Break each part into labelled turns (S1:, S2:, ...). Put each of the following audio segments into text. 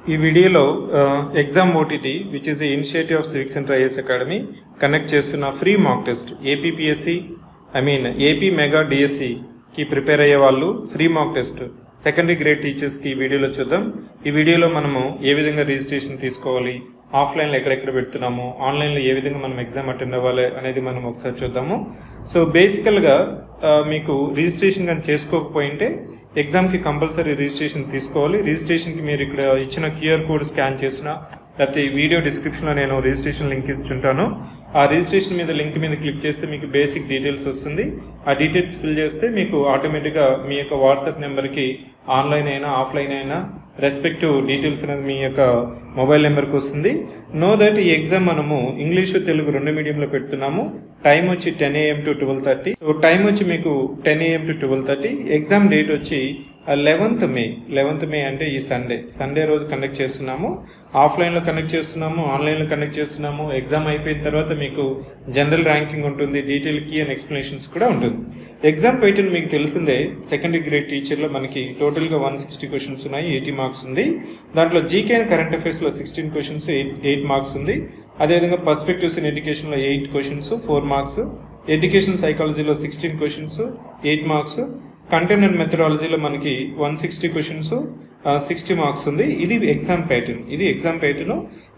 S1: ఈ వీడియోలో exam OTT which is the initiative of Civic Centre IAS academy connect చేస్తున్న free mock test APPSC AP mega DSC కి prepare అయ్యే వాళ్ళు free mock test secondary grade teachers కి ఈ వీడియోలో చూద్దాం. ఈ వీడియోలో మనము ఏ విధంగా రిజిస్ట్రేషన్ తీసుకోవాలి, ఆఫ్లైన్లో ఎక్కడెక్కడ పెడుతున్నాము, ఆన్లైన్లో ఏ విధంగా మనం ఎగ్జామ్ అటెండ్ అవ్వాలి అనేది మనం ఒకసారి చూద్దాము. సో బేసికల్గా మీకు రిజిస్ట్రేషన్ కానీ చేసుకోకపోయింటే ఎగ్జామ్కి కంపల్సరీ రిజిస్ట్రేషన్ తీసుకోవాలి. రిజిస్ట్రేషన్కి మీరు ఇక్కడ ఇచ్చిన క్యూఆర్ కోడ్ స్కాన్ చేసిన లేకపోతే ఈ వీడియో డిస్క్రిప్షన్లో నేను రిజిస్ట్రేషన్ లింక్ ఇచ్చుంటాను. ఆ రిజిస్ట్రేషన్ మీద లింక్ మీద క్లిక్ చేస్తే మీకు బేసిక్ డీటెయిల్స్ వస్తుంది. ఆ డీటెయిల్స్ ఫిల్ చేస్తే మీకు ఆటోమేటిక్గా మీ యొక్క వాట్సాప్ నెంబర్కి ఆన్లైన్ అయినా ఆఫ్లైన్ అయినా రెస్పెక్టివ్ డీటెయిల్స్ అనేది మీ యొక్క మొబైల్ నెంబర్కి వస్తుంది. నో దట్ ఈ ఎగ్జామ్ మనము ఇంగ్లీషు తెలుగు రెండు మీడియంలో పెడుతున్నాము. టైం వచ్చి 10 AM to 12:30. సో టైం వచ్చి మీకు 10 AM to 12:30. ఎగ్జామ్ డేట్ వచ్చి 11th May అంటే ఈ సండే రోజు కండక్ట్ చేస్తున్నాము. ఆఫ్లైన్లో కండక్ట్ చేస్తున్నాము, ఆన్లైన్లో కండక్ట్ చేస్తున్నాము. ఎగ్జామ్ అయిపోయిన తర్వాత మీకు జనరల్ ర్యాంకింగ్ ఉంటుంది, డీటెయిల్ కీ అండ్ ఎక్స్ప్లెనేషన్స్ కూడా ఉంటుంది. ఎగ్జామ్ ప్యాటర్న్ మీకు తెలిసిందే. సెకండరీ గ్రేడ్ టీచర్లో మనకి టోటల్గా 160 క్వశ్చన్స్ ఉన్నాయి, 80 మార్క్స్ ఉంది. దాంట్లో జీకే అండ్ కరెంట్ అఫైర్స్లో 16 క్వశ్చన్స్, 8 మార్క్స్ ఉంది. అదేవిధంగా పర్స్పెక్టివ్స్ ఇన్ ఎడ్యుకేషన్లో 8 క్వశ్చన్స్, 4 మార్క్స్. ఎడ్యుకేషన్ సైకాలజీలో 16 క్వశ్చన్స్, 8 మార్క్స్. కంటెంట్ అండ్ మెథడాలజీలో మనకి 160 క్వశ్చన్స్, 60 మార్క్స్ ఉంది. ఇది ఎగ్జామ్ ప్యాటర్న్.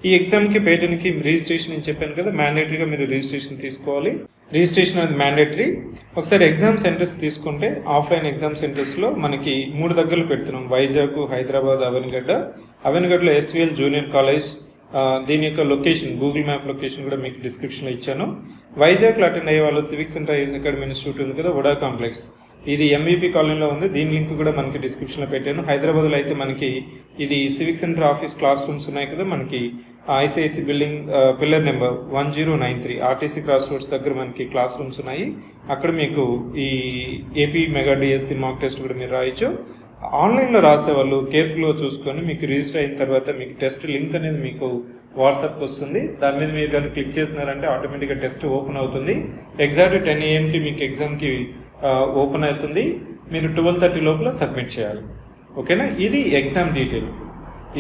S1: ఈ ఎగ్జామ్ కి ప్యాటర్న్ కి రిజిస్ట్రేషన్ అని చెప్పాను కదా, మ్యాండేటరీగా మీరు రిజిస్ట్రేషన్ తీసుకోవాలి. రిజిస్ట్రేషన్ అనేది మ్యాండేటరీ. ఒకసారి ఎగ్జామ్ సెంటర్స్ తీసుకుంటే ఆఫ్లైన్ ఎగ్జామ్ సెంటర్స్ లో మనకి 3 దగ్గరలు పెడుతున్నాం. వైజాగ్, హైదరాబాద్, అవెన్గడ్లో ఎస్విఎల్ జూనియర్ కాలేజ్. దీని యొక్క లొకేషన్ గూగుల్ మ్యాప్ లొకేషన్ కూడా మీకు డిస్క్రిప్షన్ లో ఇచ్చాను. వైజాగ్ లో అటెండ్ అయ్యే వాళ్ళు civic Centre IAS academy institute ఉంది కదా, వడా కాంప్లెక్స్, ఇది ఎంఈపీ కాలనీలో ఉంది. దీని లింక్ కూడా మనకి డిస్క్రిప్షన్ లో పెట్టాను. హైదరాబాద్ లో అయితే మనకి ఇది civic centre office class rooms ఉన్నాయి కదా, మనకి ICICI building pillar number 1093 RTC cross roads దగ్గర మనకి క్లాస్ రూమ్స్ ఉన్నాయి. అక్కడ మీకు ఈ AP mega DSC mock test కూడా మీరు రాయొచ్చు. ఆన్లైన్ లో రాసే వాళ్ళు కేర్ఫుల్ గా చూసుకొని మీకు రిజిస్టర్ అయిన తర్వాత మీకు టెస్ట్ లింక్ అనేది మీకు వాట్సాప్ వస్తుంది. దాని మీద మీరు కానీ క్లిక్ చేసినారంటే ఆటోమేటిక్ గా టెస్ట్ ఓపెన్ అవుతుంది. ఎగ్జాక్ట్ 10 AM కి మీకు ఎగ్జామ్ కి ఓపెన్ అవుతుంది. మీరు 12:30 లోపల సబ్మిట్ చేయాలి. ఓకేనా? ఇది ఎగ్జామ్ డీటెయిల్స్.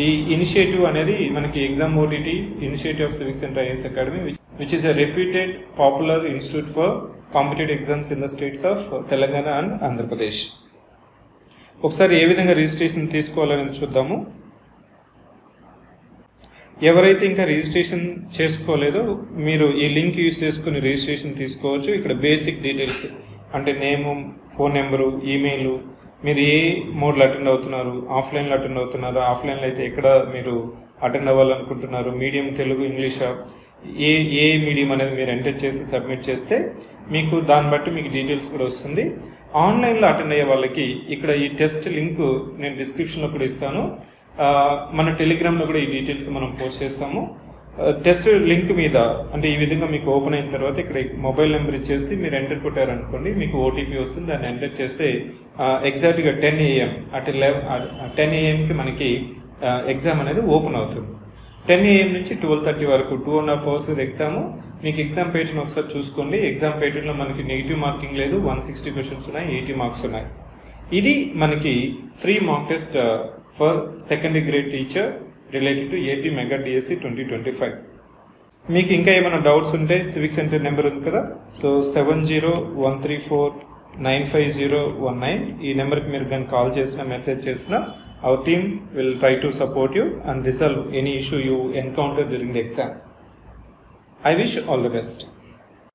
S1: ఈ ఇనిషియేటివ్ అనేది మనకి exam OTT initiative of Civic Centre IAS academy which is a reputed popular institute for competitive exams in the states of Telangana and Andhra Pradesh. ఒకసారి ఏ విధంగా రిజిస్ట్రేషన్ తీసుకోవాలనేది చూద్దాము. ఎవరైతే ఇంకా రిజిస్ట్రేషన్ చేసుకోలేదో మీరు ఈ లింక్ యూజ్ చేసుకుని రిజిస్ట్రేషన్ తీసుకోవచ్చు. ఇక్కడ బేసిక్ డీటెయిల్స్ అంటే నేము, ఫోన్ నెంబరు, ఈమెయిల్, మీరు ఏ మోడ్లో అటెండ్ అవుతున్నారు, ఆఫ్లైన్లో అటెండ్ అవుతున్నారు, ఆఫ్లైన్లో అయితే ఎక్కడ మీరు అటెండ్ అవ్వాలనుకుంటున్నారు, మీడియం తెలుగు, ఇంగ్లీషా, ఏ మీడియం అనేది మీరు ఎంటర్ చేసి సబ్మిట్ చేస్తే మీకు దాన్ని బట్టి మీకు డీటెయిల్స్ కూడా వస్తుంది. ఆన్లైన్లో అటెండ్ అయ్యే వాళ్ళకి ఇక్కడ ఈ టెస్ట్ లింక్ నేను డిస్క్రిప్షన్లో కూడా ఇస్తాను. మన టెలిగ్రామ్లో కూడా ఈ డీటెయిల్స్ మనం పోస్ట్ చేస్తాము. టెస్ట్ లింక్ మీద అంటే ఈ విధంగా మీకు ఓపెన్ అయిన తర్వాత ఇక్కడ మొబైల్ నెంబర్ ఇచ్చేసి మీరు ఎంటర్ కొట్టారనుకోండి, మీకు ఓటీపీ వస్తుంది. దాన్ని ఎంటర్ చేస్తే ఎగ్జాక్ట్గా 10 AM అంటే 10 AM కి మనకి ఎగ్జామ్ అనేది ఓపెన్ అవుతుంది. 10 AM నుంచి 12:30 వరకు 2.5 hours ఎగ్జామ్. మీకు ఎగ్జామ్ ప్యాటర్న్ ఒకసారి చూసుకోండి. ఎగ్జామ్ ప్యాటర్న్లో మనకి నెగిటివ్ మార్కింగ్ లేదు, 160 క్వశ్చన్స్ ఉన్నాయి, 80 మార్క్స్ ఉన్నాయి. ఇది మనకి free mock test for secondary grade teacher related to AP mega DSC 2025. మీకు ఇంకా ఏమైనా డౌట్స్ ఉంటే సివిక్ సెంటర్ నెంబర్ ఉంది కదా, సో 7013495019 ఈ నెంబర్కి మీరు కానీ కాల్ చేసినా మెసేజ్ చేసినా our team will try to support you and resolve any issue you encounter during the exam. I wish all the best.